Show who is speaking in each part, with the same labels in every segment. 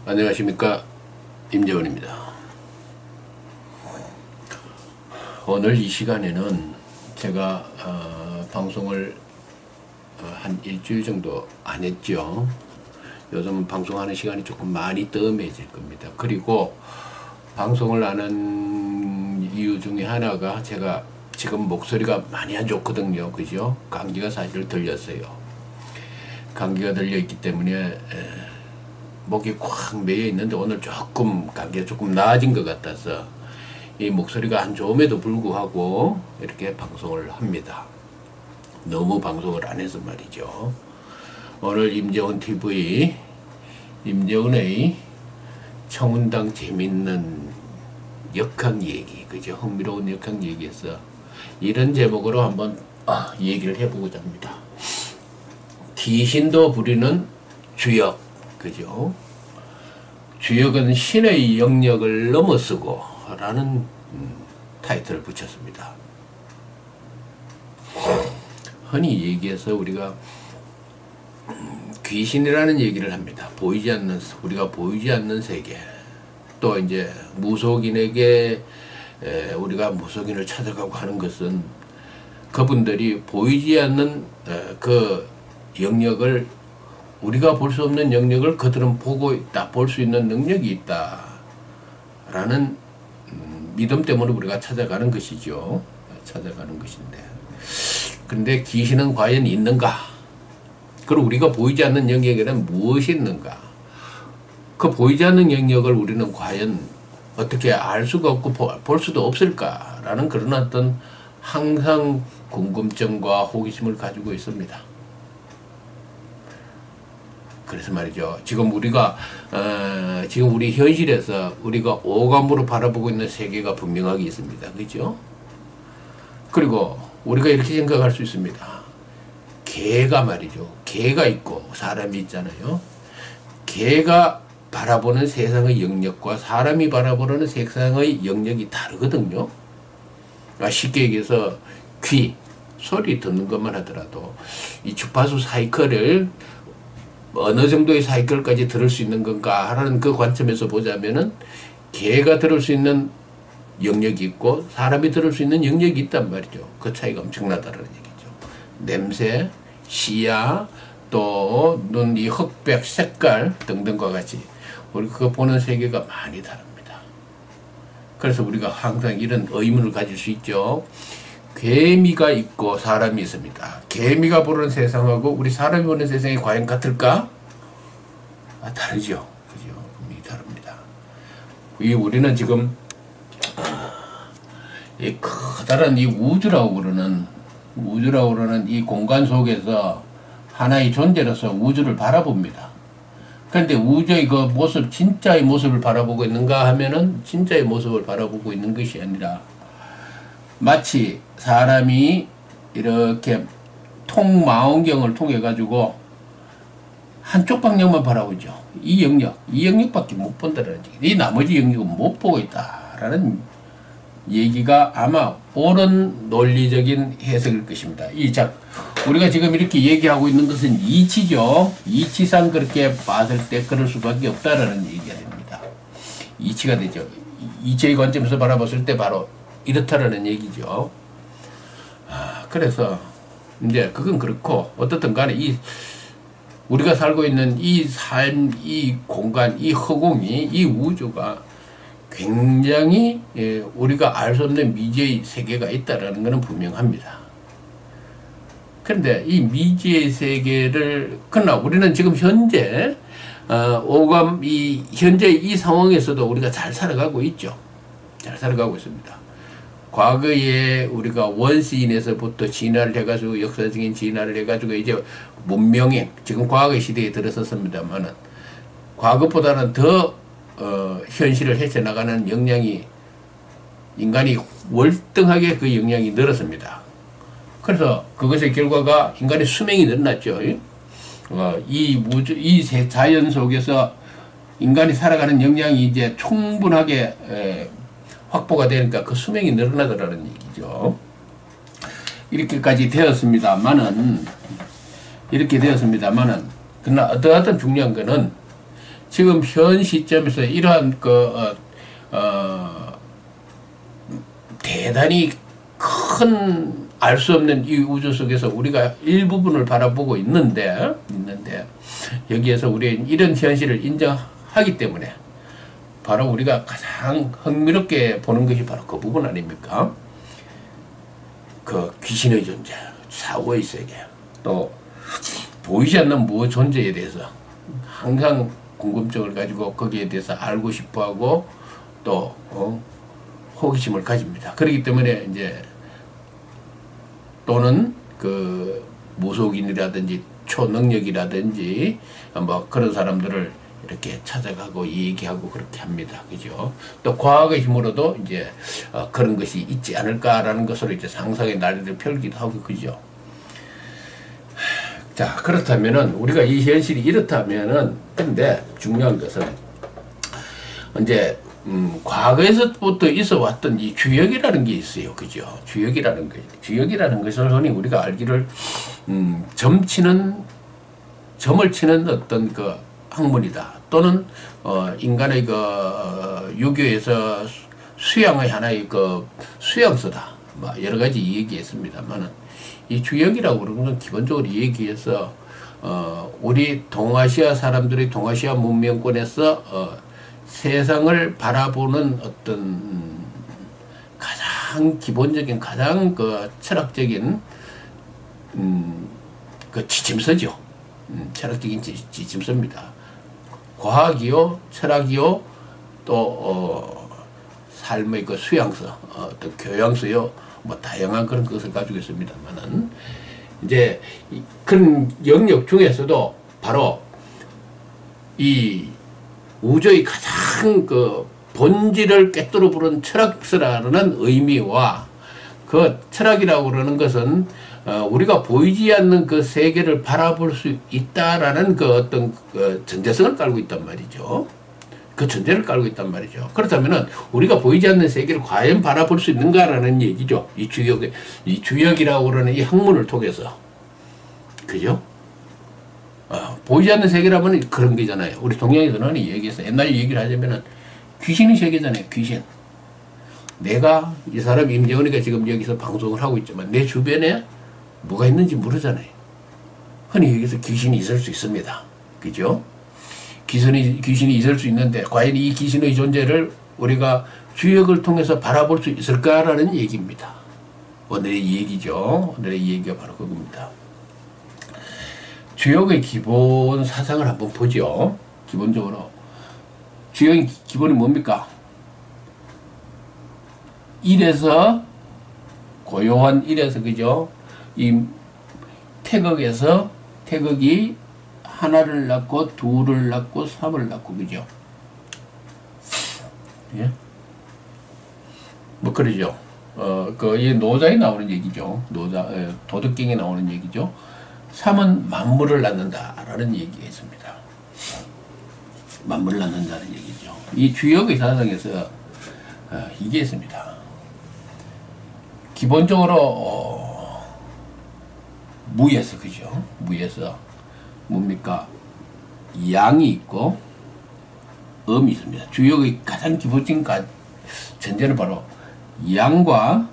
Speaker 1: 안녕하십니까, 임재원입니다. 오늘 이 시간에는 제가 방송을 한 일주일 정도 안 했죠. 요즘 방송하는 시간이 조금 많이 뜸해질 겁니다. 그리고 방송을 안 한 이유 중에 하나가 제가 지금 목소리가 많이 안 좋거든요. 그죠? 감기가 사실 들렸어요. 감기가 들려 있기 때문에 목이 꽉 메여 있는데 오늘 조금 감기가 조금 나아진 것 같아서 이 목소리가 안 좋음에도 불구하고 이렇게 방송을 합니다. 너무 방송을 안 해서 말이죠. 오늘 임재원 TV, 임재원의 청운당 재밌는 역학 얘기, 그죠? 흥미로운 역학 얘기에서 이런 제목으로 한번 얘기를 해보고자 합니다. 귀신도 부리는 주역, 그죠? 주역은 신의 영역을 넘어서고 라는 타이틀을 붙였습니다. 흔히 얘기해서 우리가 귀신이라는 얘기를 합니다. 보이지 않는, 우리가 보이지 않는 세계. 또 이제 무속인에게 우리가 무속인을 찾아가고 하는 것은 그분들이 보이지 않는 그 영역을, 우리가 볼 수 없는 영역을 그들은 보고 있다, 볼 수 있는 능력이 있다 라는 믿음 때문에 우리가 찾아가는 것이죠. 찾아가는 것인데, 근데 귀신은 과연 있는가? 그리고 우리가 보이지 않는 영역에는 무엇이 있는가? 그 보이지 않는 영역을 우리는 과연 어떻게 알 수가 없고 볼 수도 없을까라는 그런 어떤 항상 궁금증과 호기심을 가지고 있습니다. 그래서 말이죠. 지금 우리가 지금 우리 현실에서 우리가 오감으로 바라보고 있는 세계가 분명하게 있습니다. 그렇죠? 그리고 우리가 이렇게 생각할 수 있습니다. 개가 말이죠. 개가 있고 사람이 있잖아요. 개가 바라보는 세상의 영역과 사람이 바라보는 세상의 영역이 다르거든요. 쉽게 얘기해서 귀, 소리 듣는 것만 하더라도 이 주파수 사이클을 어느 정도의 사이클까지 들을 수 있는 건가 하는 그 관점에서 보자면은 개가 들을 수 있는 영역이 있고 사람이 들을 수 있는 영역이 있단 말이죠. 그 차이가 엄청나다는 얘기죠. 냄새, 시야, 또 눈, 이 흑백, 색깔 등등과 같이 우리 그거 보는 세계가 많이 다릅니다. 그래서 우리가 항상 이런 의문을 가질 수 있죠. 개미가 있고 사람이 있습니다. 개미가 보는 세상하고 우리 사람이 보는 세상이 과연 같을까? 다르죠. 그죠? 분명히 다릅니다. 우리는 지금 이 커다란 이 우주라고 그러는 이 공간 속에서 하나의 존재로서 우주를 바라봅니다. 그런데 우주의 그 모습, 진짜의 모습을 바라보고 있는가 하면은 진짜의 모습을 바라보고 있는 것이 아니라 마치 사람이 이렇게 통망원경을 통해 가지고 한쪽 방향만 바라보죠. 이 영역밖에 못 본다는 얘기. 이 나머지 영역은 못 보고 있다라는 얘기가 아마 옳은 논리적인 해석일 것입니다. 우리가 지금 이렇게 얘기하고 있는 것은 이치죠. 이치상 그렇게 봤을 때 그럴 수밖에 없다라는 얘기가 됩니다. 이치가 되죠. 이치의 관점에서 바라봤을 때 바로 이렇다라는 얘기죠. 그래서 이제 그건 그렇고 어떻든 간에 우리가 살고 있는 이 삶, 이 공간, 이 허공이, 이 우주가 굉장히 우리가 알 수 없는 미지의 세계가 있다라는 것은 분명합니다. 그런데 이 미지의 세계를, 그러나 우리는 지금 현재 현재 이 상황에서도 우리가 잘 살아가고 있죠. 잘 살아가고 있습니다. 과거에 우리가 원시인에서부터 진화를 해가지고 역사적인 진화를 해가지고 이제 문명의 지금 과거의 시대에 들어섰습니다만은 과거보다는 더 현실을 헤쳐나가는 역량이, 인간이 월등하게 그 역량이 늘었습니다. 그래서 그것의 결과가 인간의 수명이 늘어났죠. 이 자연 속에서 인간이 살아가는 역량이 이제 충분하게 확보가 되니까 그 수명이 늘어나더라는 얘기죠. 이렇게까지 되었습니다만은, 그러나 어떠하든 중요한 거는 지금 현 시점에서 이러한 대단히 큰 알 수 없는 이 우주 속에서 우리가 일부분을 바라보고 있는데 여기에서 우리는 이런 현실을 인정하기 때문에 바로 우리가 가장 흥미롭게 보는 것이 바로 그 부분 아닙니까? 그 귀신의 존재, 사고의 세계, 또 보이지 않는 무엇 존재에 대해서 항상 궁금증을 가지고 거기에 대해서 알고 싶어하고 또 호기심을 가집니다. 그렇기 때문에 이제 또는 그 무속인이라든지 초능력이라든지 뭐 그런 사람들을 이렇게 찾아가고 얘기하고 그렇게 합니다. 그죠? 또 과학의 힘으로도 이제 그런 것이 있지 않을까라는 것으로 이제 상상의 난리를 펴기도 하고 그죠? 자, 그렇다면은 우리가 이 현실이 이렇다면은 근데 중요한 것은 이제 과거에서부터 있어 왔던 이 주역이라는 게 있어요. 그죠? 주역이라는 거. 주역이라는 것을 흔히 우리가 알기를 점을 치는 어떤 그 학문이다. 또는 인간의 그 유교에서 수양의 하나의 그 수양서다. 뭐 여러 가지 얘기했습니다만은 이 주역이라고 그러는 건 기본적으로 얘기해서 우리 동아시아 사람들이 동아시아 문명권에서 세상을 바라보는 어떤 가장 기본적인 가장 그 철학적인 그 지침서죠. 철학적인 지침서입니다. 과학이요, 철학이요, 또 삶의 그 수양서, 또 교양서요, 뭐 다양한 그런 것을 가지고 있습니다만은 이제 그런 영역 중에서도 바로 이 우주의 가장 그 본질을 꿰뚫어 부른 철학서라는 의미와 그 철학이라고 그러는 것은 우리가 보이지 않는 그 세계를 바라볼 수 있다라는 그 어떤 그 전제성을 깔고 있단 말이죠. 그 전제를 깔고 있단 말이죠. 그렇다면은 우리가 보이지 않는 세계를 과연 바라볼 수 있는가라는 얘기죠. 이 주역이라고 그러는 이 학문을 통해서. 그죠? 보이지 않는 세계라면 그런 게잖아요. 우리 동양에서는 얘기해서 옛날 얘기를 하자면은 귀신의 세계잖아요. 귀신. 내가 이 사람 임재원이가 지금 여기서 방송을 하고 있지만 내 주변에 뭐가 있는지 모르잖아요. 흔히 여기서 귀신이 있을 수 있습니다. 그죠? 귀신이 있을 수 있는데 과연 이 귀신의 존재를 우리가 주역을 통해서 바라볼 수 있을까라는 얘기입니다. 오늘의 얘기죠. 오늘의 얘기가 바로 그겁니다. 주역의 기본 사상을 한번 보죠. 기본적으로 주역의 기본이 뭡니까? 일에서 고요한 일에서 그죠? 이 태극이 하나를 낳고 둘을 낳고 삼을 낳고 그죠? 예? 뭐 그러죠. 이 노자에 나오는 얘기죠. 도덕경에 나오는 얘기죠. 삼은 만물을 낳는다라는 얘기가 있습니다. 만물을 낳는다는 얘기죠. 이 주역의 사상에서 이게 있습니다. 기본적으로 무에서 그죠? 무에서 뭡니까? 양이 있고 음이 있습니다. 주역의 가장 기본적인 전제는 바로 양과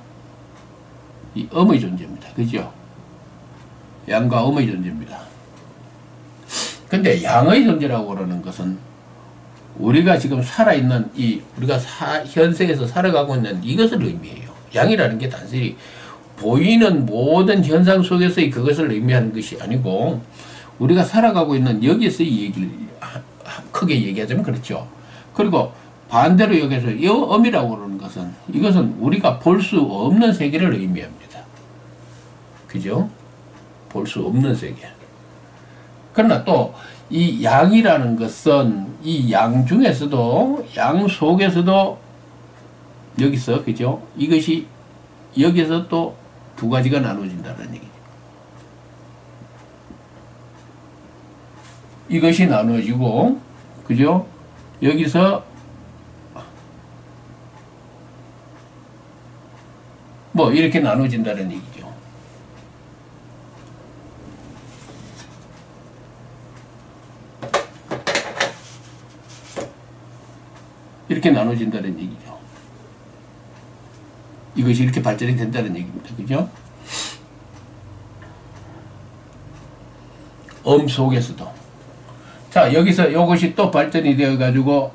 Speaker 1: 이 음의 존재입니다. 그죠? 양과 음의 존재입니다. 근데 양의 존재라고 그러는 것은 우리가 지금 살아있는 우리가 현생에서 살아가고 있는 이것을 의미해요. 양이라는 게 단순히 보이는 모든 현상 속에서의 그것을 의미하는 것이 아니고 우리가 살아가고 있는 여기에서의 얘기를 크게 얘기하자면 그렇죠. 그리고 반대로 여기서 이 음이라고 그러는 것은 이것은 우리가 볼 수 없는 세계를 의미합니다. 그죠? 볼 수 없는 세계. 그러나 또 이 양이라는 것은 이 양 중에서도 양 속에서도 여기서 그죠? 이것이 여기서 또 두 가지가 나눠진다는 얘기죠. 이것이 나눠지고 그죠? 여기서 뭐 이렇게 나눠진다는 얘기죠. 이렇게 나눠진다는 얘기죠. 이것이 이렇게 발전이 된다는 얘기입니다. 그죠? 속에서도. 자, 여기서 이것이 또 발전이 되어 가지고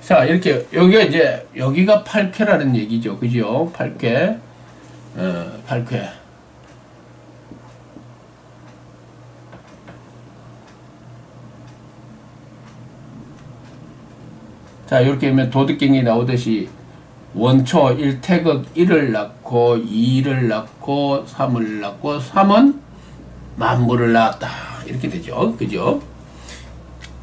Speaker 1: 자, 이렇게, 여기가 이제, 여기가 8쾌라는 얘기죠. 그죠? 8쾌. 8쾌. 자, 이렇게 하면 도덕경이 나오듯이, 원초 1태극 1을 낳고, 2를 낳고, 3을 낳고, 3은 만물을 낳았다. 이렇게 되죠. 그죠?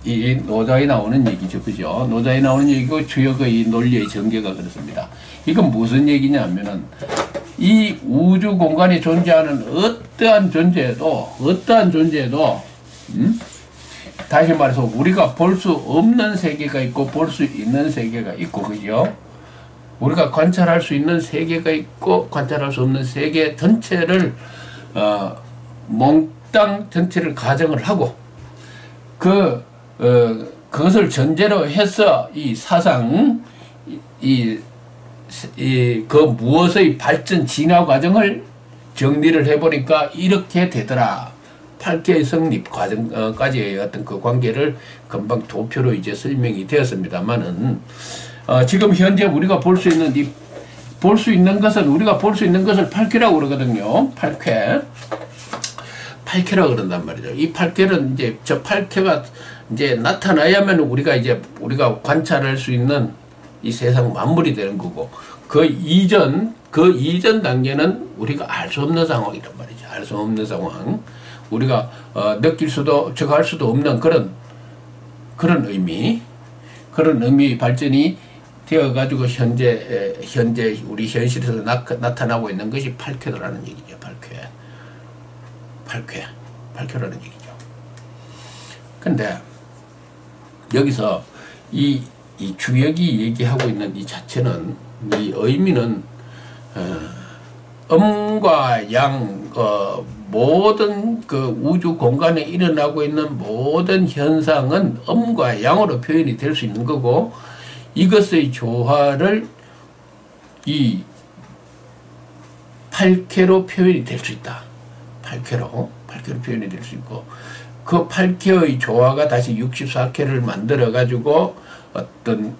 Speaker 1: 이 노자에 나오는 얘기죠. 그죠? 노자에 나오는 얘기고 주역의 논리의 전개가 그렇습니다. 이건 무슨 얘기냐 하면은 이 우주 공간에 존재하는 어떠한 존재도 다시 말해서 우리가 볼 수 없는 세계가 있고 볼 수 있는 세계가 있고 그죠? 우리가 관찰할 수 있는 세계가 있고 관찰할 수 없는 세계 전체를 몽땅 전체를 가정을 하고 그것을 전제로 해서 이 사상, 그 무엇의 발전, 진화 과정을 정리를 해보니까 이렇게 되더라. 8개의 성립 과정까지의 어떤 그 관계를 금방 도표로 이제 설명이 되었습니다만은, 지금 현재 우리가 볼 수 있는 우리가 볼 수 있는 것을 8쾌라고 그러거든요. 8쾌라고 그런단 말이죠. 이 8쾌는 이제 저 8쾌가 이제 나타나야만 우리가 관찰할 수 있는 이 세상 만물이 되는 거고, 그 이전 단계는 우리가 알 수 없는 상황이란 말이죠. 알 수 없는 상황. 우리가 느낄 수도 적할 수도 없는 그런 의미 발전이 되어 가지고 현재 우리 현실에서 나타나고 있는 것이 8쾌라는 얘기죠. 8쾌라는 얘기죠. 근데 여기서 이 주역이 얘기하고 있는 이 자체는, 이 의미는 음과 양, 모든 그 우주 공간에 일어나고 있는 모든 현상은 음과 양으로 표현이 될 수 있는 거고, 이것의 조화를 이 8쾌로 표현이 될 수 있다. 8쾌로 표현이 될 수 있고, 그 8쾌의 조화가 다시 64쾌를 만들어 가지고 어떤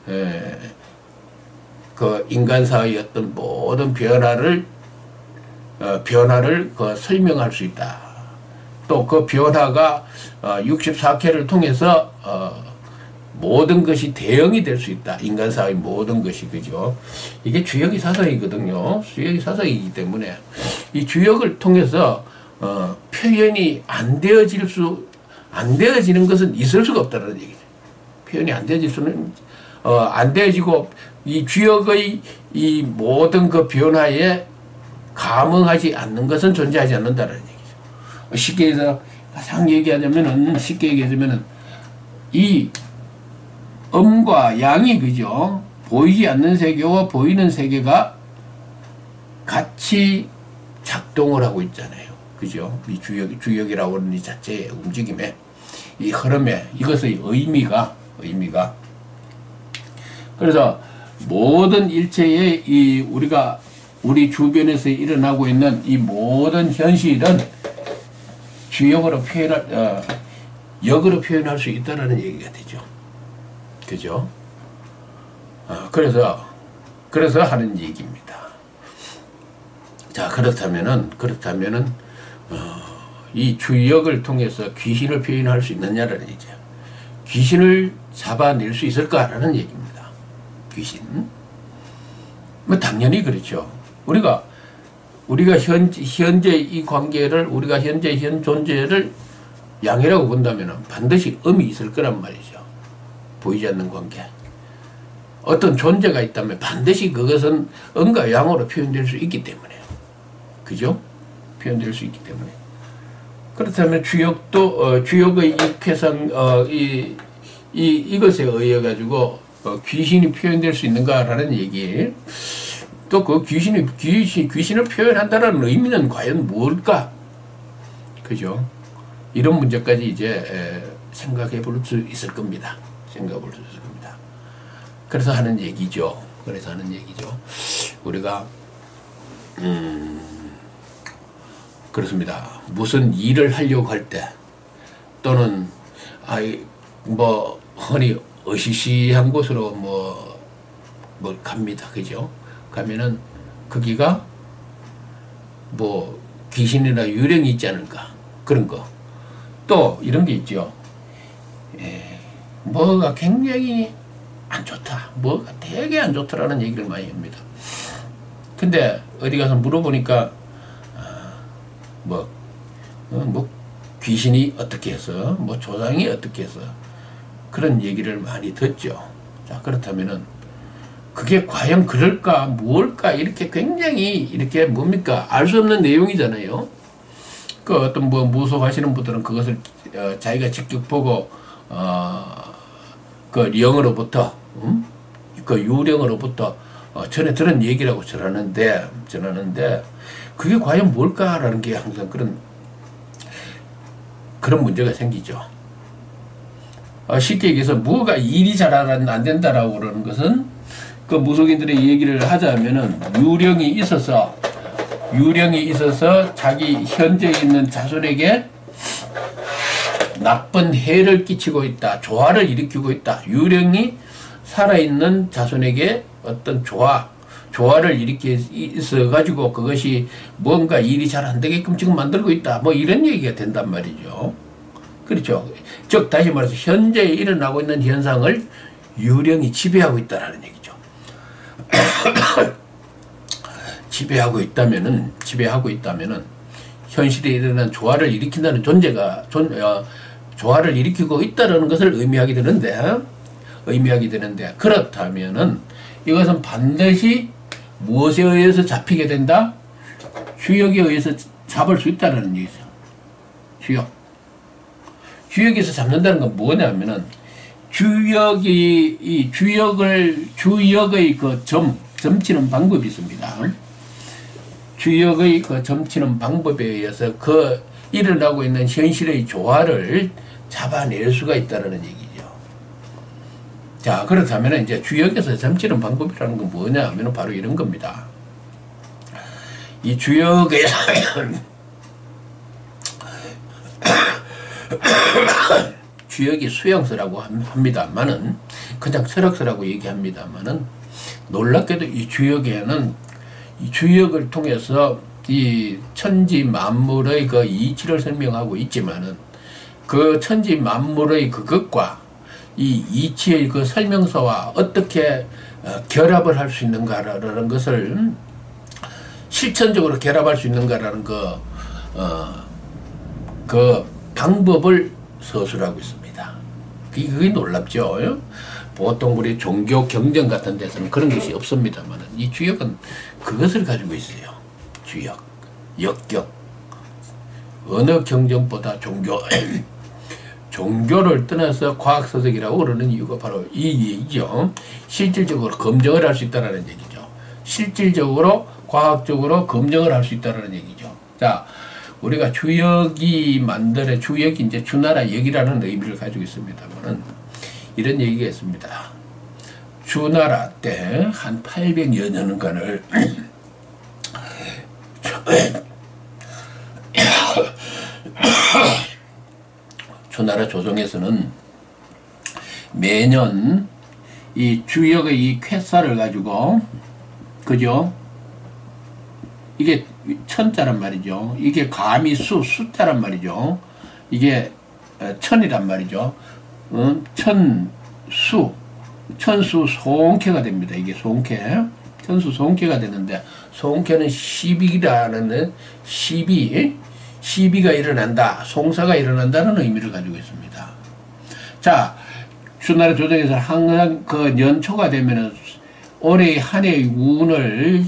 Speaker 1: 그 인간사의 어떤 모든 변화를 설명할 수 있다. 또 그 변화가 64쾌를 통해서 모든 것이 대응이 될 수 있다. 인간사의 모든 것이. 그죠? 이게 주역의 사상이거든요. 주역의 사상이기 때문에 이 주역을 통해서 표현이 안 되어지는 것은 있을 수가 없다는 얘기죠. 표현이 안 되어질 수는 안 되어지고, 이 주역의 이 모든 그 변화에 감응하지 않는 것은 존재하지 않는다는 얘기죠. 쉽게 얘기하자면은 이 음과 양이, 그죠? 보이지 않는 세계와 보이는 세계가 같이 작동을 하고 있잖아요. 그죠? 이 주역이라고 하는 이 자체의 움직임에, 이 흐름에, 이것의 의미가. 그래서 모든 일체의 우리 주변에서 일어나고 있는 이 모든 현실은 역으로 표현할 수 있다는 얘기가 되죠. 그죠? 그래서 하는 얘기입니다. 자, 그렇다면은 이 주역을 통해서 귀신을 표현할 수 있느냐라는 얘기죠. 귀신을 잡아낼 수 있을까라는 얘기입니다. 귀신. 뭐 당연히 그렇죠. 우리가 현재 이 관계를, 우리가 현재 현 존재를 양이라고 본다면 반드시 음이 있을 거란 말이죠. 보이지 않는 관계. 어떤 존재가 있다면 반드시 그것은 응과 양으로 표현될 수 있기 때문에. 그죠? 표현될 수 있기 때문에. 그렇다면 주역도, 주역의 이 쾌상, 이것에 의해 가지고 귀신이 표현될 수 있는가라는 얘기예요. 또 그 귀신을 표현한다는 의미는 과연 뭘까? 그죠? 이런 문제까지 이제 생각해 볼 수 있을 겁니다. 생각해 볼 수 있을 겁니다. 그래서 하는 얘기죠. 우리가, 그렇습니다. 무슨 일을 하려고 할 때, 또는, 흔히 어시시한 곳으로 갑니다. 그죠? 가면은, 거기가, 귀신이나 유령이 있지 않을까. 그런 거. 또, 이런 게 있죠. 뭐가 굉장히 안 좋다. 뭐가 되게 안 좋다라는 얘기를 많이 합니다. 근데, 어디 가서 물어보니까, 귀신이 어떻게 해서, 조상이 어떻게 해서, 그런 얘기를 많이 듣죠. 자, 그렇다면은, 그게 과연 그럴까, 뭘까, 이렇게 굉장히, 이렇게 알 수 없는 내용이잖아요. 그 어떤 무속하시는 분들은 그것을, 자기가 직접 보고, 그 영으로부터, 그 유령으로부터, 전에 들은 얘기라고 전하는데, 그게 과연 뭘까라는 게 항상 그런 문제가 생기죠. 쉽게 얘기해서 뭐가 일이 잘 안 된다라고 그러는 것은 그 무속인들의 얘기를 하자면은 유령이 있어서 자기 현재 있는 자손에게 나쁜 해를 끼치고 있다. 조화를 일으키고 있다. 유령이 살아있는 자손에게 어떤 조화를 일으켜 있어가지고 그것이 뭔가 일이 잘 안 되게끔 지금 만들고 있다. 이런 얘기가 된단 말이죠. 그렇죠. 즉, 다시 말해서 현재 일어나고 있는 현상을 유령이 지배하고 있다라는 얘기죠. 지배하고 있다면은, 현실에 일어난 조화를 일으킨다는 존재가, 조화를 일으키고 있다는 것을 의미하게 되는데, 그렇다면은, 이것은 반드시 무엇에 의해서 잡히게 된다? 주역에 의해서 잡을 수 있다는 얘기죠. 주역에서 잡는다는 건 뭐냐면은, 주역의 그 점치는 방법이 있습니다. 주역의 그 점치는 방법에 의해서 그 일어나고 있는 현실의 조화를 잡아낼 수가 있다는 얘기죠. 자, 그렇다면 이제 주역에서 점치는 방법이라는 건 뭐냐 하면 바로 이런 겁니다. 이 주역에 주역이 수용서라고 합니다만은, 그냥 철학서라고 얘기합니다만은, 놀랍게도 이 주역에는 이 주역을 통해서 이 천지 만물의 그 이치를 설명하고 있지만은, 그 천지 만물의 그것과 이 이치의 그 설명서와 어떻게 결합을 할 수 있는가라는 것을, 실천적으로 결합할 수 있는가라는 그 방법을 서술하고 있습니다. 그게 놀랍죠. 보통 우리 종교 경전 같은 데서는 그런 것이 없습니다만, 이 주역은 그것을 가지고 있어요. 주역, 역경. 어느 경전보다 종교를 떠나서 과학서적이라고 그러는 이유가 바로 이 얘기죠. 실질적으로 검증을 할 수 있다는 얘기죠. 실질적으로, 과학적으로 검증을 할 수 있다는 얘기죠. 자, 우리가 주역이 이제 주나라 역이라는 의미를 가지고 있습니다만은, 이런 얘기가 있습니다. 주나라 때 한 800여 년간을 주나라 조정에서는 매년 이 주역의 이 쾌사를 가지고, 그죠? 이게 천자란 말이죠. 이게 감이 숫자란 말이죠. 이게 천이란 말이죠. 천수 소홍캐가 됩니다. 이게 소홍캐. 천수 소홍캐가 되는데, 소홍캐는 시비라는 시비가 일어난다, 송사가 일어난다는 의미를 가지고 있습니다. 자, 주나라 조정에서 항상 그 연초가 되면은 올해 한 해의 운을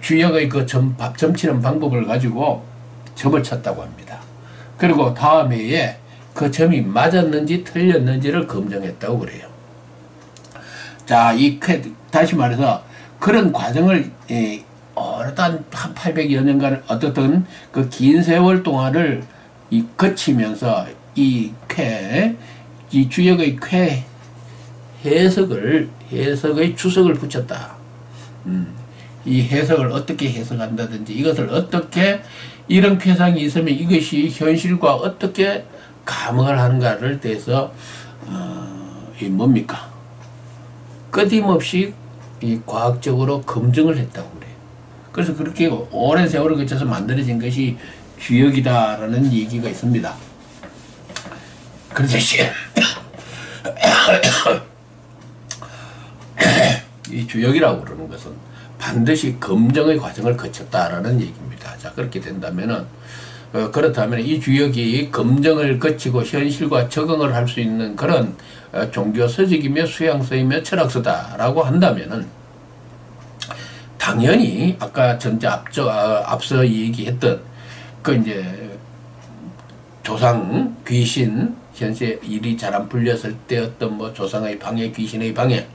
Speaker 1: 주역의 그 점치는 방법을 가지고 점을 쳤다고 합니다. 그리고 다음 해에 그 점이 맞았는지 틀렸는지를 검증했다고 그래요. 자, 다시 말해서 그런 과정을 어떤 한 800여 년간 어떻든 그 긴 세월 동안을 거치면서 이 주역의 쾌 해석의 주석을 붙였다. 이 해석을 어떻게 해석한다든지 이것을 어떻게 이런 쾌상이 있으면 이것이 현실과 어떻게 감흥을 하는가를 대해서 뭡니까? 끊임없이 이 과학적으로 검증을 했다고 그래요. 그래서 그렇게 오랜 세월을 거쳐서 만들어진 것이 주역이다라는 얘기가 있습니다. 그래서 이 주역이라고 그러는 것은 반드시 검증의 과정을 거쳤다라는 얘기입니다. 자, 그렇게 된다면은 그렇다면 이 주역이 검증을 거치고 현실과 적응을 할 수 있는 그런 종교 서적이며 수양서이며 철학서다라고 한다면은 당연히 아까 앞서 얘기했던 그 이제 조상 귀신 현재 일이 잘 안 풀렸을 때 어떤 뭐 조상의 방해 귀신의 방해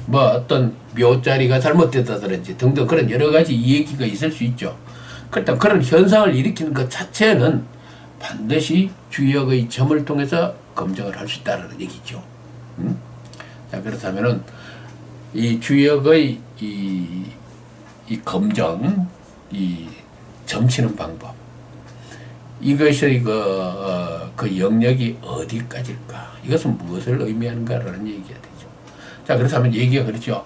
Speaker 1: 뭐 어떤 묘자리가 잘못됐다든지 등등 그런 여러 가지 얘기가 있을 수 있죠. 그렇다면 그런 현상을 일으키는 것 자체는 반드시 주역의 점을 통해서 검증을 할 수 있다는 얘기죠. 자, 그렇다면은 이 주역의 이 검증, 이 점치는 방법, 이것의 그 영역이 어디까지일까? 이것은 무엇을 의미하는가라는 얘기가 되죠. 자, 그렇다면 얘기가 그렇죠.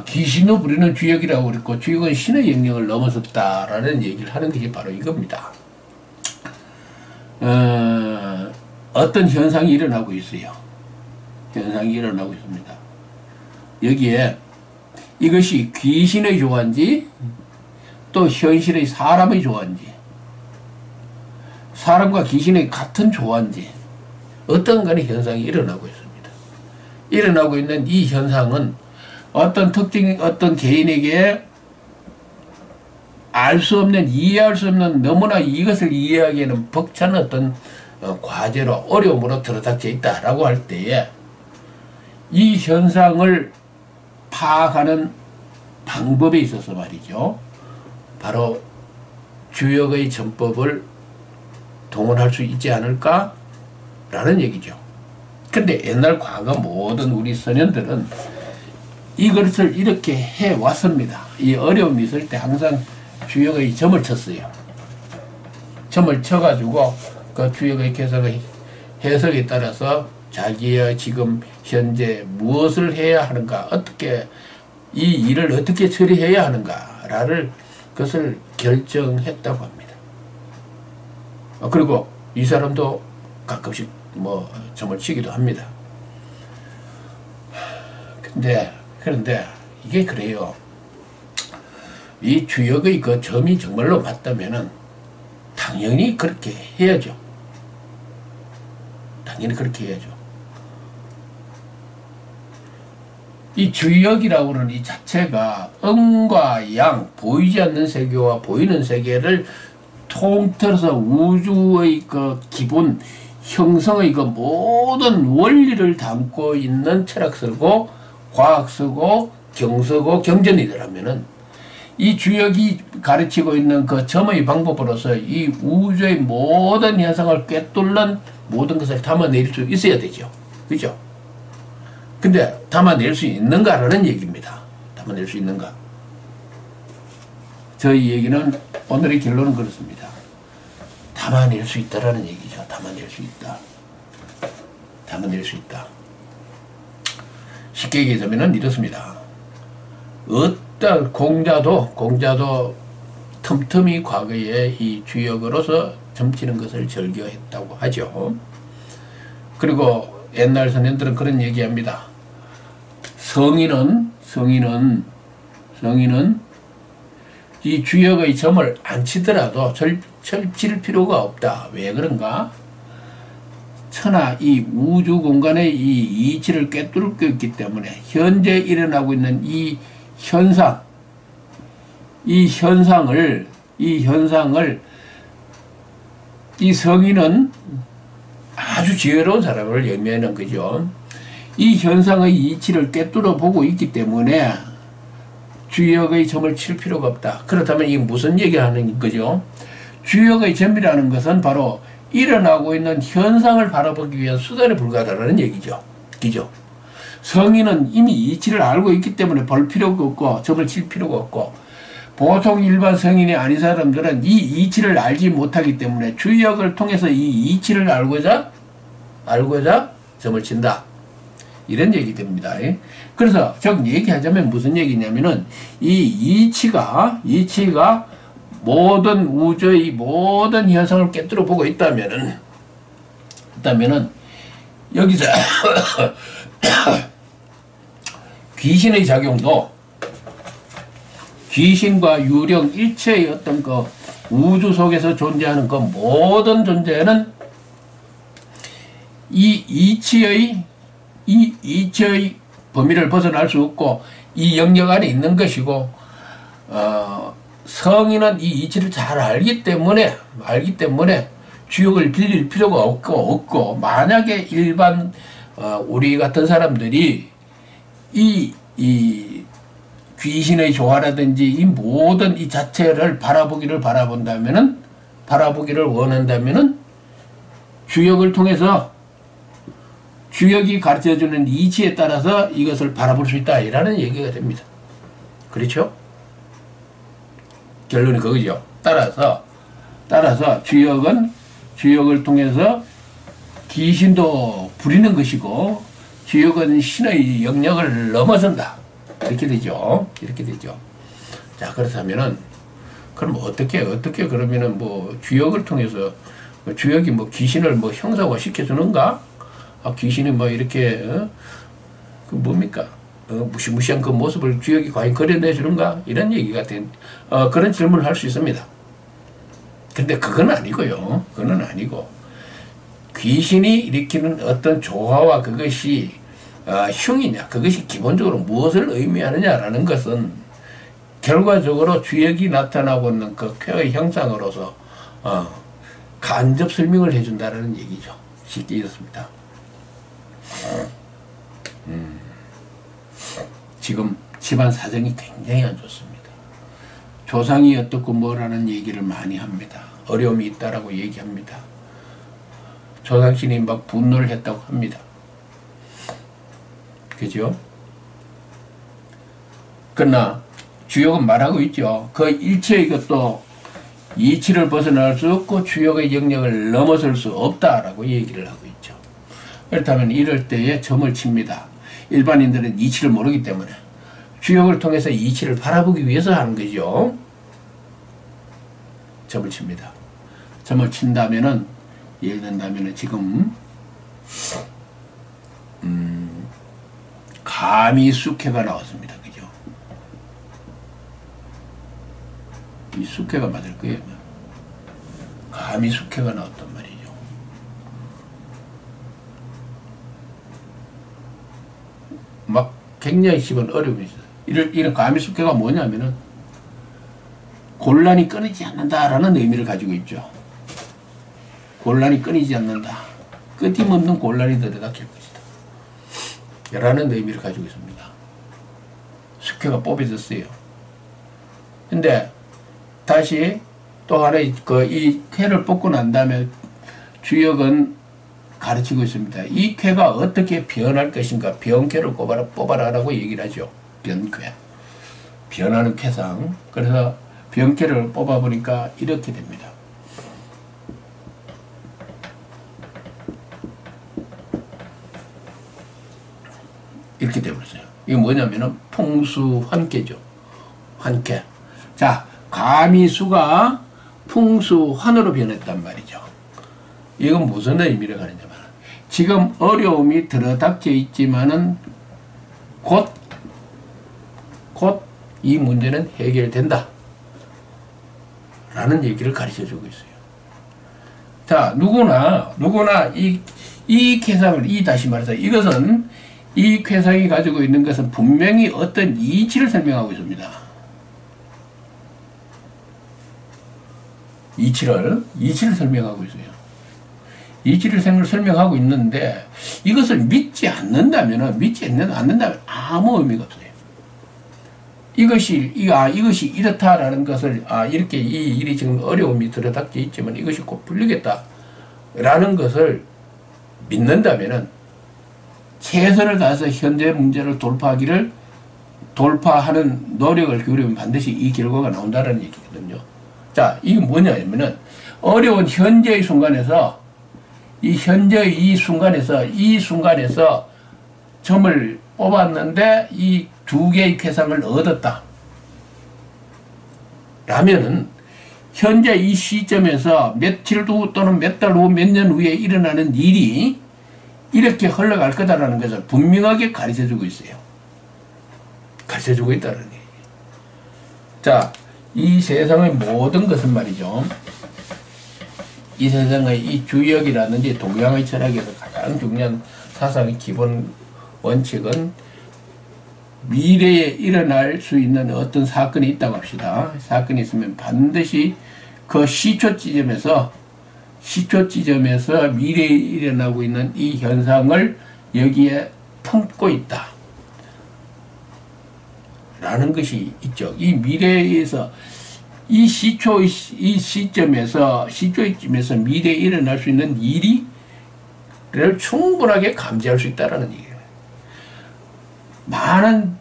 Speaker 1: 귀신을 부리는 주역이라고 그랬고, 주역은 신의 영역을 넘어섰다라는 얘기를 하는 것이 바로 이겁니다. 어떤 현상이 일어나고 있어요. 현상이 일어나고 있습니다. 여기에 이것이 귀신의 조화인지, 또 현실의 사람의 조화인지, 사람과 귀신의 같은 조화인지, 어떤 간의 현상이 일어나고 있습니다. 일어나고 있는 이 현상은 어떤 어떤 개인에게 알 수 없는, 이해할 수 없는, 너무나 이것을 이해하기에는 벅찬 어떤 과제로, 어려움으로 들어닥쳐 있다라고 할 때에 이 현상을 파악하는 방법에 있어서 말이죠. 바로 주역의 전법을 동원할 수 있지 않을까라는 얘기죠. 근데 옛날 과거 모든 우리 선현들은 이것을 이렇게 해왔습니다. 이 어려움이 있을 때 항상 주역의 점을 쳤어요. 점을 쳐가지고 그 주역의 해석에 따라서 자기의 지금 현재 무엇을 해야 하는가, 어떻게 이 일을 어떻게 처리해야 하는가를 그것을 결정했다고 합니다. 그리고 이 사람도 가끔씩 뭐 점을 치기도 합니다. 그런데 이게 그래요. 이 주역의 그 점이 정말로 맞다면은 당연히 그렇게 해야죠. 당연히 그렇게 해야죠. 이 주역이라고 하는 이 자체가 음과 양, 보이지 않는 세계와 보이는 세계를 통틀어서 우주의 그 기본 형성의 그 모든 원리를 담고 있는 철학서고 과학서고 경서고 경전이더라면은 이 주역이 가르치고 있는 그 점의 방법으로서 이 우주의 모든 현상을 꿰뚫는 모든 것을 담아낼 수 있어야 되죠. 그죠? 근데 담아낼 수 있는가라는 얘기입니다. 담아낼 수 있는가? 저희 얘기는 오늘의 결론은 그렇습니다. 담아낼 수 있다라는 얘기죠. 담아낼 수 있다. 담아낼 수 있다. 쉽게 얘기하자면 이렇습니다. 어떤 공자도 틈틈이 과거에 이 주역으로서 점치는 것을 즐겨했다고 하죠. 그리고 옛날 선현들은 그런 얘기합니다. 성인은 이 주역의 점을 안 치더라도 칠 필요가 없다. 왜 그런가? 천하 이 우주 공간의 이 이치를 꿰뚫고 있기 때문에 현재 일어나고 있는 이 현상, 이 현상을 이 성인은 아주 지혜로운 사람을 의미하는 거죠. 이 현상의 이치를 꿰뚫어 보고 있기 때문에 주역의 점을 칠 필요가 없다. 그렇다면 이게 무슨 얘기하는 거죠? 주역의 점이라는 것은 바로 일어나고 있는 현상을 바라보기 위한 수단에 불과하다는 얘기죠. 그죠? 성인은 이미 이치를 알고 있기 때문에 볼 필요가 없고 점을 칠 필요가 없고, 보통 일반 성인이 아닌 사람들은 이 이치를 알지 못하기 때문에 주역을 통해서 이 이치를 알고자 점을 친다. 이런 얘기 됩니다. 그래서 즉 얘기하자면 무슨 얘기냐면은 이 이치가 모든 우주의 모든 현상을 꿰뚫어 보고 있다면은 여기서 귀신의 작용도, 귀신과 유령 일체의 어떤 그 우주 속에서 존재하는 그 모든 존재는 이 이치의 범위를 벗어날 수 없고 이 영역 안에 있는 것이고, 성인은 이 이치를 잘 알기 때문에 주역을 빌릴 필요가 없고 만약에 일반 우리 같은 사람들이 이 귀신의 조화라든지 이 모든 이 자체를 바라보기를 원한다면은 주역을 통해서 주역이 가르쳐주는 이치에 따라서 이것을 바라볼 수 있다, 이라는 얘기가 됩니다. 그렇죠? 결론이 그거죠. 따라서 주역을 통해서 귀신도 부리는 것이고 주역은 신의 영역을 넘어선다. 이렇게 되죠. 자, 그렇다면은 그럼 어떻게 그러면은 뭐 주역을 통해서 주역이 뭐 귀신을 뭐 형상화 시켜주는가? 귀신이 뭐 이렇게 그 뭡니까? 무시무시한 그 모습을 주역이 과연 그려내주는가? 이런 얘기가 그런 질문을 할 수 있습니다. 근데 그건 아니고요. 그건 아니고 귀신이 일으키는 어떤 조화와 그것이 흉이냐, 그것이 기본적으로 무엇을 의미하느냐라는 것은 결과적으로 주역이 나타나고 있는 그 쾌의 형상으로서 간접 설명을 해준다는 얘기죠. 쉽게 이렇습니다. 지금 집안 사정이 굉장히 안 좋습니다. 조상이 어떻고 뭐라는 얘기를 많이 합니다. 어려움이 있다라고 얘기합니다. 조상신이 막 분노를 했다고 합니다. 그죠? 그러나 주역은 말하고 있죠. 그 일체의 것도 이치를 벗어날 수 없고 주역의 영역을 넘어설 수 없다라고 얘기를 하고 있죠. 그렇다면 이럴 때에 점을 칩니다. 일반인들은 이치를 모르기 때문에 주역을 통해서 이치를 바라보기 위해서 하는 거죠. 점을 칩니다. 점을 친다면은, 예를 든다면은 지금 감히 숙회가 나왔습니다. 그죠? 이 숙회가 맞을 거예요. 감히 숙회가 나왔단 말이죠. 막 굉장히 심한 어려움이 있어요. 이런 감히 숙회가 뭐냐면은 곤란이 끊이지 않는다라는 의미를 가지고 있죠. 곤란이 끊이지 않는다. 끊임없는 곤란이 들여닥칠 것이다. 라는 의미를 가지고 있습니다. 숙회가 뽑혀졌어요. 근데 다시 또 하나의 이 쾌를 뽑고 난 다음에 주역은 가르치고 있습니다. 이 쾌가 어떻게 변할 것인가? 변쾌를 뽑아라라고 얘기를 하죠. 변쾌. 변하는 쾌상. 그래서 변쾌를 뽑아보니까 이렇게 됩니다. 이렇게 되어버렸어요. 이게 뭐냐면은 풍수환쾌죠. 환쾌. 자, 감히수가 풍수환으로 변했단 말이죠. 이건 무슨 의미를 가느냐면 지금 어려움이 들어닥쳐 있지만은 곧 이 문제는 해결된다. 라는 얘기를 가르쳐 주고 있어요. 자, 누구나 이 쾌상을, 다시 말해서 이것은, 이 쾌상이 가지고 있는 것은 분명히 어떤 이치를 설명하고 있습니다. 이치를 설명하고 있어요. 이치를 설명하고 있는데, 이것을 믿지 않는다면 아무 의미가 없어요. 이것이 이렇다라는 것을, 이렇게 이 일이 지금 어려움이 들어닥쳐 있지만 이것이 곧 풀리겠다라는 것을 믿는다면은 최선을 다해서 현재 문제를 돌파하는 노력을 기울이면 반드시 이 결과가 나온다는 얘기거든요. 자, 이게 뭐냐면은 어려운 현재의 순간에서 이 순간에서 점을 뽑았는데 이 두 개의 쾌상을 얻었다. 라면은 현재 이 시점에서 며칠 후 또는 몇 달 후, 몇 년 후에 일어나는 일이 이렇게 흘러갈 거다라는 것을 분명하게 가르쳐주고 있어요. 가르쳐주고 있다는 얘기예요. 자, 이 세상의 모든 것은 말이죠. 이 세상의 이 주역이라든지 동양의 철학에서 가장 중요한 사상의 기본 원칙은 미래에 일어날 수 있는 어떤 사건이 있다고 합시다. 사건이 있으면 반드시 그 시초 지점에서 미래에 일어나고 있는 이 현상을 여기에 품고 있다. 라는 것이 있죠. 이 미래에서 이 시점에서 미래에 일어날 수 있는 일을 충분하게 감지할 수 있다는 얘기예요. 많은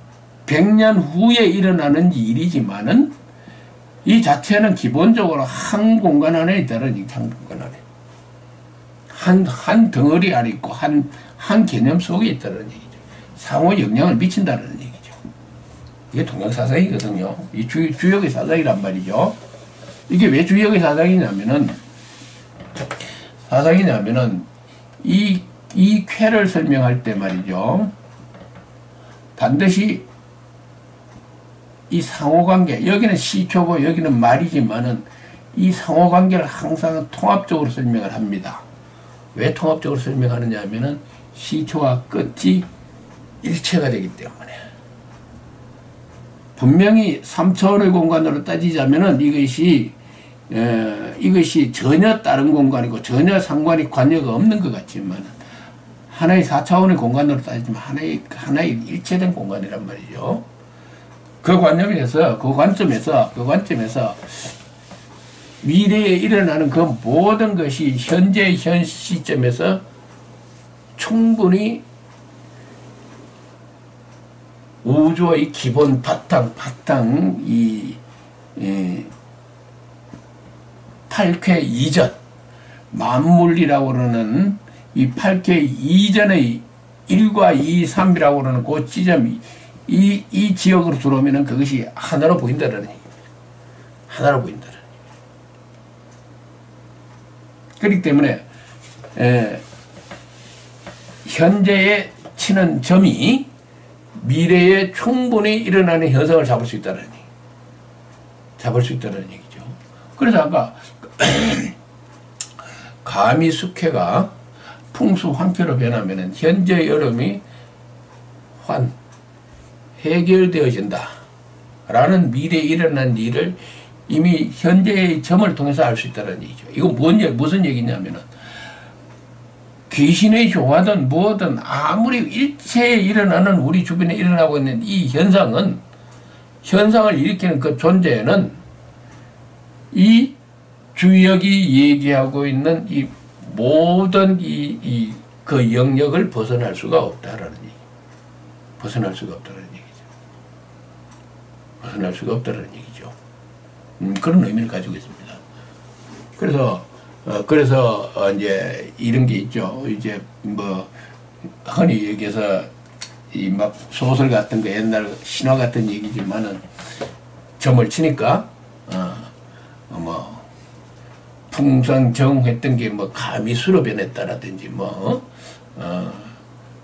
Speaker 1: 100년 후에 일어나는 일이지만은 이 자체는 기본적으로 한 공간 안에 있다는 얘기, 한 공간 안에. 한 덩어리 안에 있고, 한 개념 속에 있다는 얘기죠. 상호 영향을 미친다는 얘기죠. 이게 동양사상이거든요. 이 주역의 사상이란 말이죠. 이게 왜 주역의 사상이냐면은, 이 쾌를 설명할 때 말이죠. 반드시 이 상호관계, 여기는 시초고 여기는 말이지만은 이 상호관계를 항상 통합적으로 설명을 합니다. 왜 통합적으로 설명하느냐 하면은 시초와 끝이 일체가 되기 때문에. 분명히 3차원의 공간으로 따지자면은 이것이 전혀 다른 공간이고 전혀 상관이 관여가 없는 것 같지만 하나의 4차원의 공간으로 따지면 하나의 일체된 공간이란 말이죠. 그 관점에서 미래에 일어나는 그 모든 것이 현재 현 시점에서 충분히 우주의 기본 바탕 이 8쾌 이전 만물이라고 그러는 이 8쾌 이전의 1과 2, 3이라고 그러는 그 지점이 이 지역으로 들어오면은 그것이 하나로 보인다는 얘기입니다. 하나로 보인다는 얘기입니다. 그렇기 때문에 현재에 치는 점이 미래에 충분히 일어나는 현상을 잡을 수 있다는 얘기죠. 그래서 아까 감히 숙회가 풍수 황폐로 변하면은 현재의 어려움이 해결되어진다. 라는 미래에 일어난 일을 이미 현재의 점을 통해서 알 수 있다는 얘기죠. 이거 무슨 얘기냐면은 귀신의 조화든 뭐든 아무리 일체에 일어나는 우리 주변에 일어나고 있는 이 현상을 일으키는 그 존재는 이 주역이 얘기하고 있는 이 모든 그 영역을 벗어날 수가 없다라는 얘기. 벗어날 수가 없다는 얘기죠. 그런 의미를 가지고 있습니다. 그래서 이제 이런 게 있죠. 이제 뭐 흔히 얘기해서 이 막 소설 같은 거 옛날 신화 같은 얘기지만은 점을 치니까 뭐 풍성정했던 게 뭐 가미수로 변했다라든지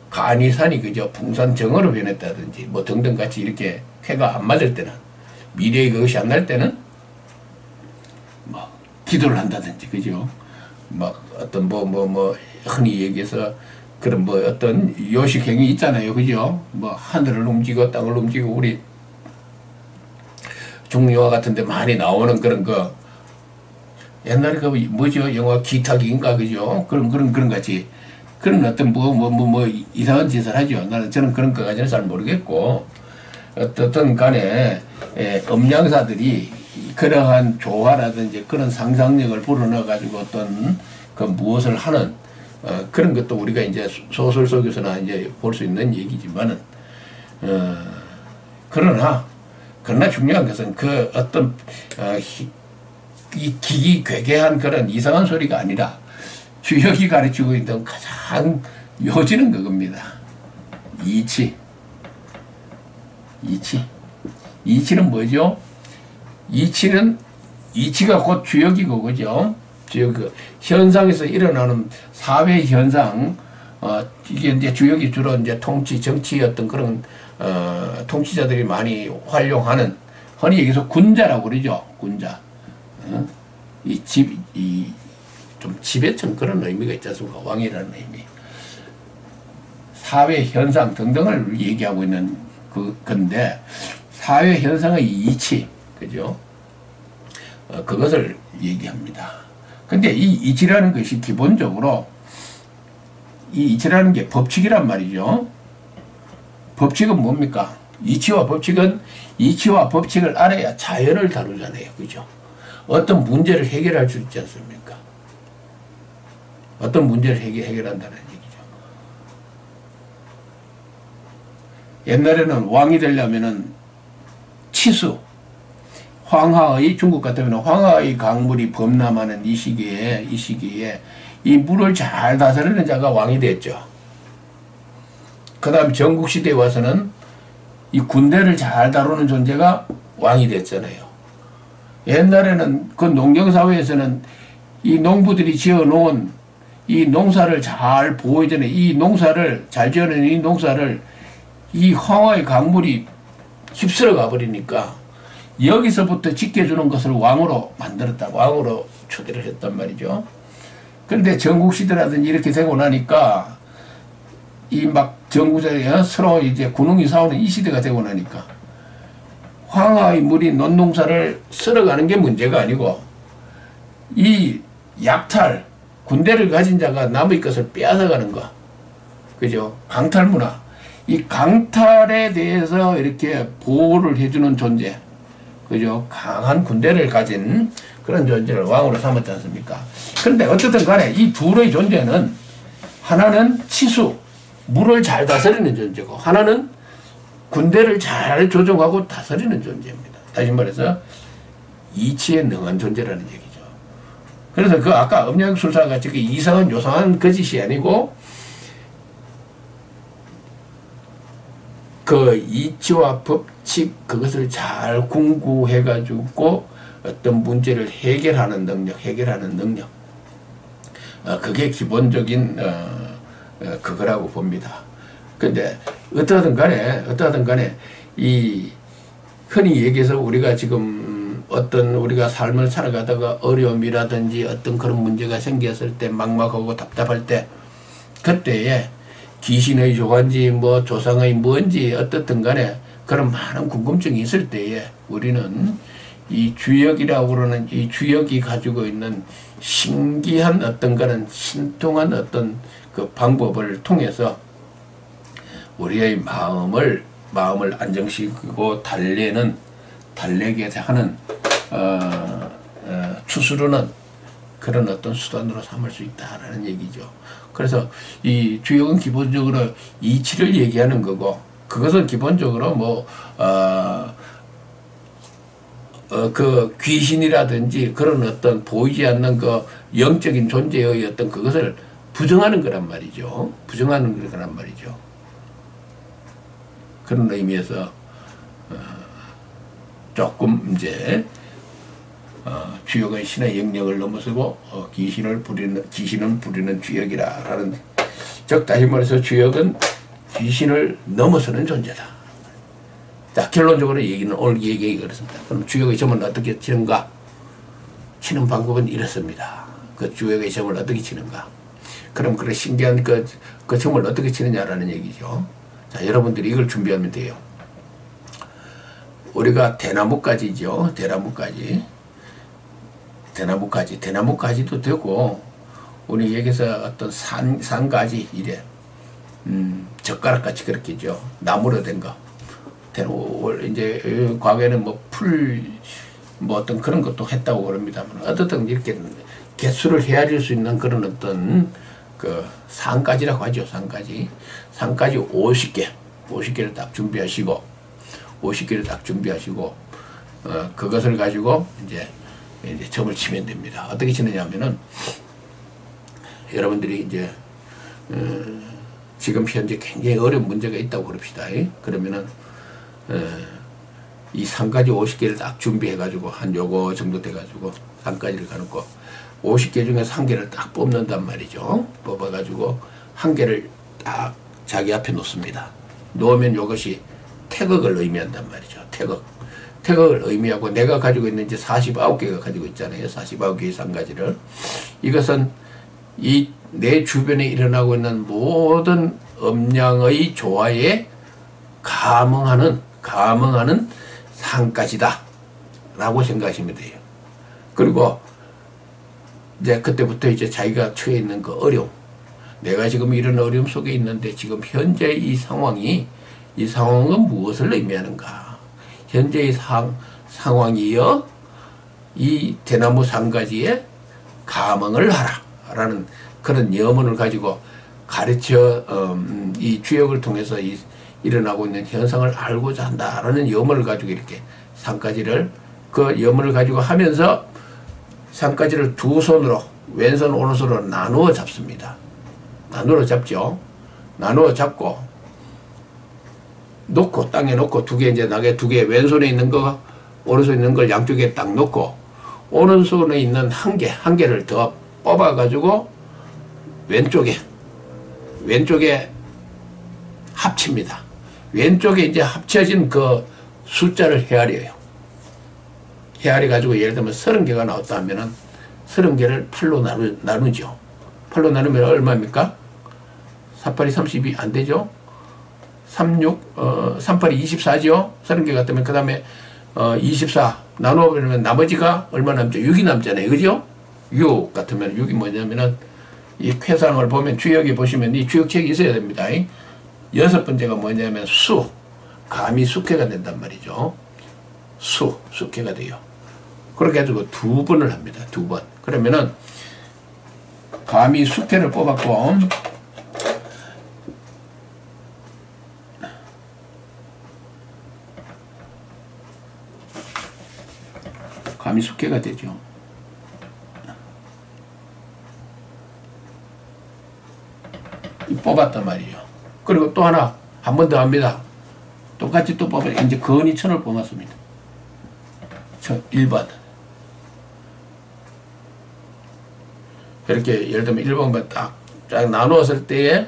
Speaker 1: 간이산이 그저 풍산정어로 변했다든지 뭐 등등 같이 이렇게 쾌가 안 맞을 때는 미래에 그것이 안 날 때는 뭐 기도를 한다든지 그죠. 막 어떤 흔히 얘기해서 그런 뭐 어떤 요식행위 있잖아요. 그죠? 뭐 하늘을 움직이고 땅을 움직이고 우리 중영화 같은 데 많이 나오는 그런 거 옛날에 그 뭐죠? 영화 기타기인가 그죠? 그런 같이 그런 어떤 뭐 이상한 짓을 하죠. 저는 그런 거까지는 잘 모르겠고 어떻든 간에 음양사들이 그러한 조화라든지 그런 상상력을 불어넣어 가지고 어떤 그 무엇을 하는 그런 것도 우리가 이제 소설 속에서나 이제 볼 수 있는 얘기지만은 그러나 중요한 것은 그 어떤 이 기괴괴한 그런 이상한 소리가 아니라 주역이 가르치고 있던 가장 요지는 그겁니다. 이치. 이치는 뭐죠? 이치가 곧 주역이고, 그죠? 그 현상에서 일어나는 사회 현상, 이게 이제 주역이 주로 이제 정치 어떤 그런, 통치자들이 많이 활용하는, 흔히 얘기해서 군자라고 그러죠. 군자. 좀 지배층 그런 의미가 있지 않습니까? 왕이라는 의미. 사회 현상 등등을 얘기하고 있는 건데, 사회 현상의 이치, 그죠? 그것을 얘기합니다. 근데 이 이치라는 것이 기본적으로, 이 이치라는 게 법칙이란 말이죠. 법칙은 뭡니까? 이치와 법칙을 알아야 자연을 다루잖아요. 그죠? 어떤 문제를 해결할 수 있지 않습니까? 어떤 문제를 해결한다는 얘기죠. 옛날에는 왕이 되려면은 치수, 중국 같으면 황하의 강물이 범람하는 이 시기에 이 물을 잘 다스리는 자가 왕이 됐죠. 그 다음 전국시대에 와서는 이 군대를 잘 다루는 존재가 왕이 됐잖아요. 옛날에는 그 농경사회에서는 이 농부들이 지어놓은 이 농사를 잘 보호해주는 이 농사를 잘 지어내는 이 농사를 이 황하의 강물이 휩쓸어 가버리니까 여기서부터 지켜주는 것을 왕으로 만들었다. 왕으로 초대를 했단 말이죠. 그런데 전국시대라든지 이렇게 되고 나니까 이 막 전국에 서로 이제 군웅이 싸우는 이 시대가 되고 나니까 황하의 물이 논농사를 쓸어가는 게 문제가 아니고 이 약탈, 군대를 가진 자가 남의 것을 빼앗아가는 거. 그죠? 강탈문화. 이 강탈에 대해서 이렇게 보호를 해주는 존재. 그죠? 강한 군대를 가진 그런 존재를 왕으로 삼았지 않습니까? 그런데 어쨌든 간에 이 둘의 존재는 하나는 치수, 물을 잘 다스리는 존재고 하나는 군대를 잘 조종하고 다스리는 존재입니다. 다시 말해서 이치에 능한 존재라는 얘기죠. 그래서 그 아까 음양술사 같이 그 이상한 요상한 거짓이 아니고 그 이치와 법칙 그것을 잘 궁구해 가지고 어떤 문제를 해결하는 능력 그게 기본적인 그거라고 봅니다. 근데 어떠하든 간에 이 흔히 얘기해서 우리가 지금 어떤 우리가 삶을 살아가다가 어려움이라든지 어떤 그런 문제가 생겼을 때 막막하고 답답할 때 그때에 귀신의 조간지 뭐 조상의 뭔지 어떻든 간에 그런 많은 궁금증이 있을 때에 우리는 이 주역이라고 그러는 이 주역이 가지고 있는 신기한 어떤 그런 신통한 어떤 그 방법을 통해서 우리의 마음을 안정시키고 달래게 하는 추스르는 그런 어떤 수단으로 삼을 수 있다라는 얘기죠. 그래서 이 주역은 기본적으로 이치를 얘기하는 거고 그것은 기본적으로 그 귀신이라든지 그런 어떤 보이지 않는 그 영적인 존재의 어떤 그것을 부정하는 거란 말이죠. 부정하는 거란 말이죠. 그런 의미에서 조금 이제 주역은 신의 영역을 넘어서고 귀신은 부리는 주역이라라는 즉 다시 말해서 주역은 귀신을 넘어서는 존재다. 자 결론적으로 오늘 얘기가 그렇습니다. 그럼 주역의 점은 어떻게 치는가? 치는 방법은 이렇습니다. 그 주역의 점을 어떻게 치는가? 그럼 그런 신기한 그 점을 어떻게 치느냐라는 얘기죠. 자, 여러분들이 이걸 준비하면 돼요. 우리가 대나무가지죠. 대나무가지도 되고, 우리 여기서 어떤 산가지, 이래. 젓가락같이 그렇게죠. 나무로 된 거. 이제, 과거에는 뭐 어떤 그런 것도 했다고 그럽니다만, 어쨌든 이렇게 개수를 헤아릴 수 있는 그런 어떤 그 산가지라고 하죠. 산가지 50개를 딱 준비하시고, 그것을 가지고 이제 점을 치면 됩니다. 어떻게 치느냐 하면은, 여러분들이 이제, 지금 현재 굉장히 어려운 문제가 있다고 그럽시다. 그러면은, 이 산가지 50개를 딱 준비해가지고, 한 요거 정도 돼가지고, 산가지를 가놓고, 50개 중에서 한 개를 딱 뽑는단 말이죠. 뽑아가지고, 한 개를 딱 자기 앞에 놓습니다. 놓으면 이것이 태극을 의미한단 말이죠. 태극을 의미하고, 내가 가지고 있는 이제 49개가 가지고 있잖아요. 49개의 산가지를. 이것은 내 주변에 일어나고 있는 모든 음양의 조화에 감응하는 산가지다 라고 생각하시면 돼요. 그리고 이제 그때부터 이제 자기가 처해 있는 그 어려움, 내가 지금 이런 어려움 속에 있는데 지금 현재 이 상황은 무엇을 의미하는가? 현재의 상황이여 이 대나무 산가지에 감응을 하라 라는 그런 염원을 가지고 가르쳐 이 주역을 통해서 일어나고 있는 현상을 알고자 한다라는 염원을 가지고 이렇게 산가지를 그 염원을 가지고 하면서 산가지를 두 손으로 왼손 오른손으로 나누어 잡습니다. 나누어 잡죠. 나누어 잡고 놓고 땅에 놓고 두 개 이제 나게 두 개 왼손에 있는 거 오른손에 있는 걸 양쪽에 딱 놓고 오른손에 있는 한 개를 더 뽑아 가지고 왼쪽에 합칩니다. 왼쪽에 이제 합쳐진 그 숫자를 헤아려요. 헤아려 가지고 예를 들면 30개가 나왔다 하면은 30개를 8로 나누죠. 8로 나누면 얼마입니까? 4, 8이 32 안 되죠? 3, 8이 24죠? 30개 같으면 그 다음에 24 나누어버리면 나머지가 얼마 남죠? 6이 남잖아요. 그죠? 6 같으면 6이 뭐냐면은 이 쾌상을 보면 주역에 보시면 이 주역책이 있어야 됩니다. 여섯 번째가 뭐냐면 감이 숙회가 된단 말이죠. 숙회가 돼요. 그렇게 해가지고 두 번을 합니다. 두 번. 그러면은 감이 숙회를 뽑았고 감이 숙회가 되죠. 뽑았단 말이에요. 그리고 또 하나 한 번 더 합니다. 똑같이 또 뽑아 이제 건이 천을 뽑았습니다. 1번 이렇게 예를 들면 1번만 딱 나누었을 때에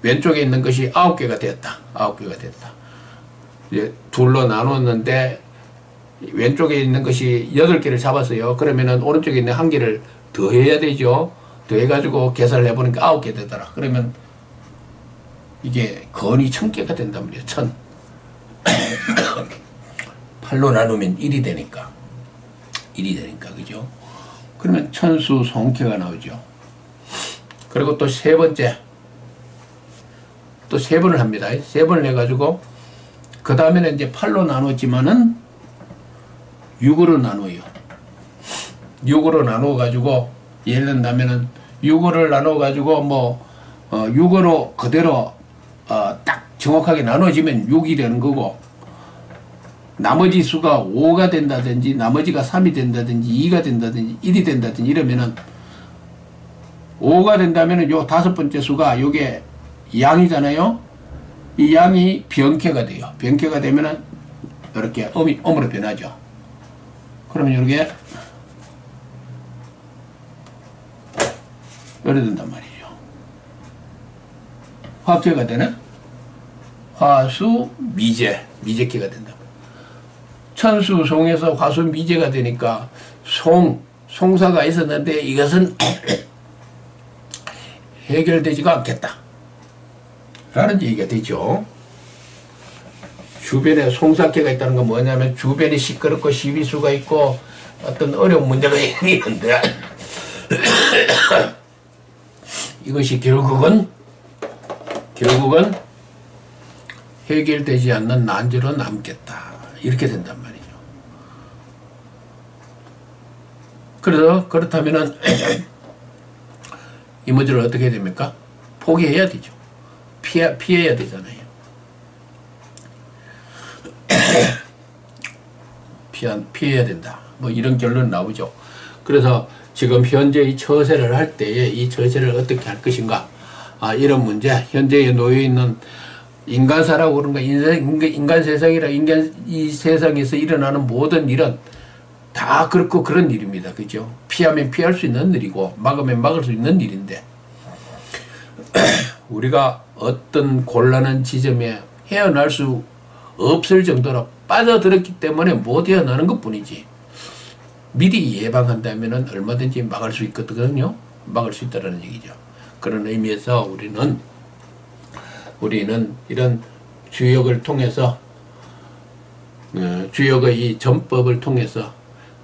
Speaker 1: 왼쪽에 있는 것이 9개가 되었다. 9개가 됐다. 이제 둘로 나눴는데 왼쪽에 있는 것이 8개를 잡았어요. 그러면은 오른쪽에 있는 한 개를 더해야 되죠. 더해가지고 계산을 해보니까 9개 되더라. 그러면 이게 건이 1000개가 된단 말이에요. 1000. 8로 나누면 1이 되니까. 그죠? 그러면 천수 송쾌가 나오죠. 그리고 또 세 번째. 또 세 번을 합니다. 세 번을 해가지고 그 다음에는 이제 8로 나눴지만은 6으로 나눠요. 6으로 나누어가지고 예를 든다면은 6으로 나누어가지고 6으로 그대로 딱 정확하게 나눠지면 6이 되는 거고 나머지 수가 5가 된다든지 나머지가 3이 된다든지 2가 된다든지 1이 된다든지 이러면은 5가 된다면은 요 다섯 번째 수가 요게 양이잖아요. 이 양이 병캐가 돼요. 병캐가 되면은 이렇게 음으로 변하죠. 그러면 이렇게 이래 된단 말이죠. 화캐가 되네. 화수 미제캐가 된다. 천수 송에서 화수 미제가 되니까 송사가 있었는데 이것은 해결되지가 않겠다 라는 얘기가 되죠. 주변에 송사케가 있다는 건 뭐냐면 주변이 시끄럽고 시비수가 있고 어떤 어려운 문제가 있는데 이것이 결국은 해결되지 않는 난제로 남겠다 이렇게 된단 말이죠. 그래서 그렇다면은 이 문제를 어떻게 해야 됩니까? 포기해야 되죠. 피해야 되잖아요. 피해야 된다. 뭐 이런 결론 나오죠. 그래서 지금 현재 이 처세를 할 때에 이 처세를 어떻게 할 것인가, 이런 문제, 현재에 놓여 있는 인간사라고 그런 거, 인간 세상이라 이 세상에서 일어나는 모든 일은 다 그렇고 그런 일입니다. 그죠? 피하면 피할 수 있는 일이고 막으면 막을 수 있는 일인데 우리가 어떤 곤란한 지점에 헤어날 수 없을 정도로 빠져들었기 때문에 못 헤어나는 것 뿐이지, 미리 예방한다면 얼마든지 막을 수 있거든요. 막을 수 있다는 얘기죠. 그런 의미에서 우리는 이런 주역을 통해서, 주역의 이 전법을 통해서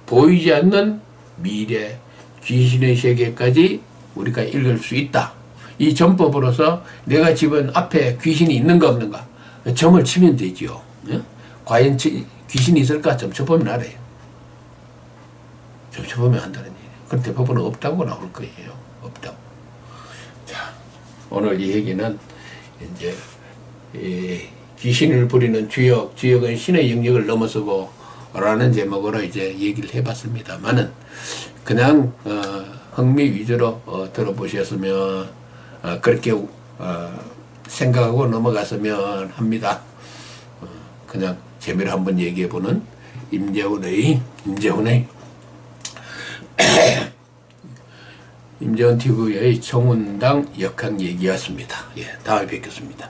Speaker 1: 보이지 않는 미래, 귀신의 세계까지 우리가 읽을 수 있다. 이 전법으로서 내가 집은 앞에 귀신이 있는가 없는가 점을 치면 되지요. 과연 귀신이 있을까 점쳐보면 알아요. 점쳐보면 한다는 얘기예요. 그럼 대부분 없다고 나올 거예요. 없다고. 자, 오늘 이 얘기는 이제 귀신을 부리는 주역은 신의 영역을 넘어서고 라는 제목으로 이제 얘기를 해봤습니다만은 그냥 흥미 위주로 들어보셨으면 그렇게 생각하고 넘어갔으면 합니다. 그냥 재미로 한번 얘기해보는 임재훈 TV의 정운당 역학 얘기였습니다. 예, 다음에 뵙겠습니다.